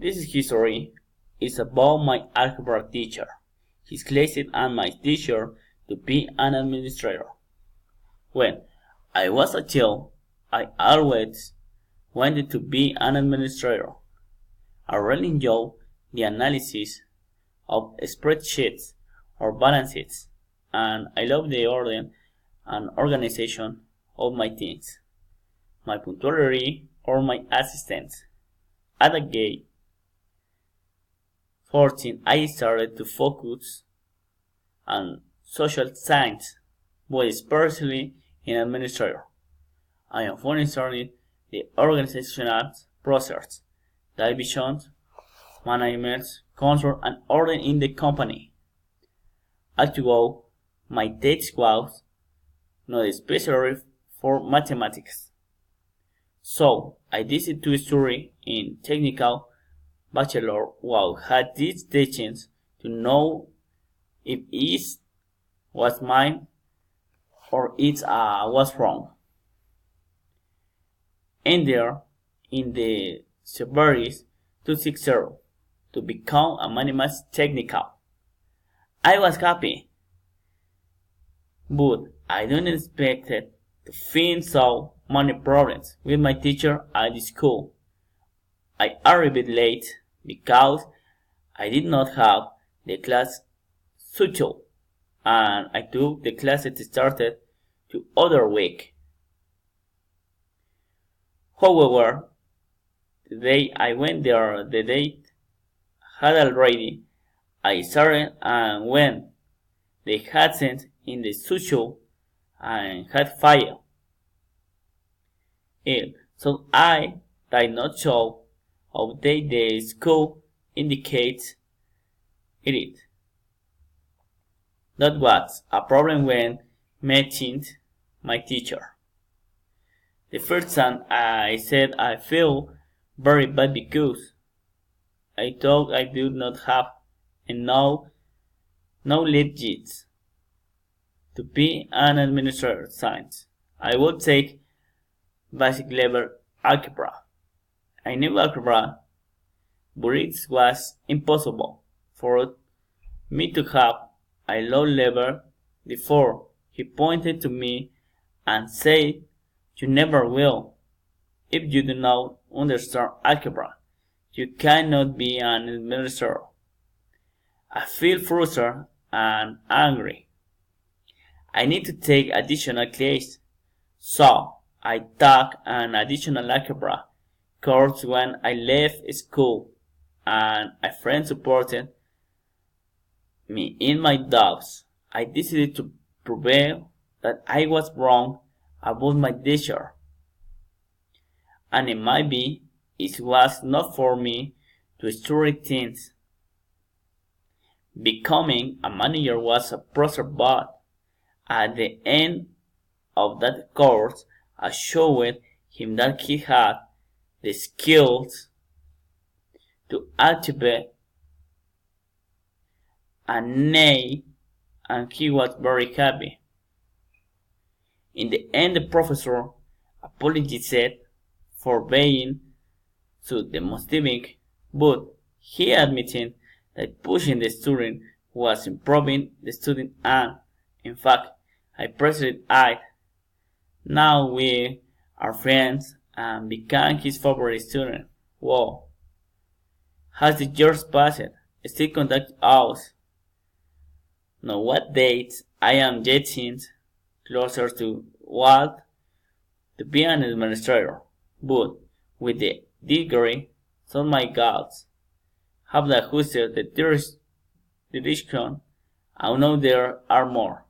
This history is about my algebra teacher. His class and my teacher to be an administrator. When I was a child, I always wanted to be an administrator. I really enjoy the analysis of spreadsheets or balance sheets, and I love the order and organization of my things, my punctuality or my assistants. At the age 14, I started to focus on social science, but especially in administrator. I am focusing the organizational process, divisions, management, control, and order in the company. Although my text was not especially for mathematics, so I decided to study in technical bachelor while had these teachings to know if it was mine or it was wrong. And there, in the Severus 260 to become a mathematics technical. I was happy, but I didn't expect to find so many problems with my teacher at the school. I arrived late because I did not have the class schedule, and I took the class that started the other week. However, the day I went there, the date had already I started, and when they had sent in the schedule and had failed it, so I did not show up the school indicates it. That was a problem when meeting my teacher. The first time I said I feel very bad because I thought I did not have enough knowledge to be an administrator science. I would take basic level algebra. I knew algebra, but it was impossible for me to have a low level before. He pointed to me and said, "You never will. If you do not understand algebra, you cannot be an administrator." I feel frustrated and angry. I need to take additional classes, so I took an additional algebra course when I left school, and a friend supported me in my doubts. I decided to prove that I was wrong about my teacher, and it might be it was not for me to study things. Becoming a manager was a process, but at the end of that course, I showed him that he had the skills to achieve an A, and he was very happy. In the end, the professor apologized for being so demonstrative, but he admitted that pushing the student was improving the student, and, in fact, I praised it. Now we are friends and became his favorite student. Wow. Has the years passed? Still contact us. Now what dates I am getting closer to what to be an administrator, but with the degree, some of my goals have adjusted the direction. I know there are more.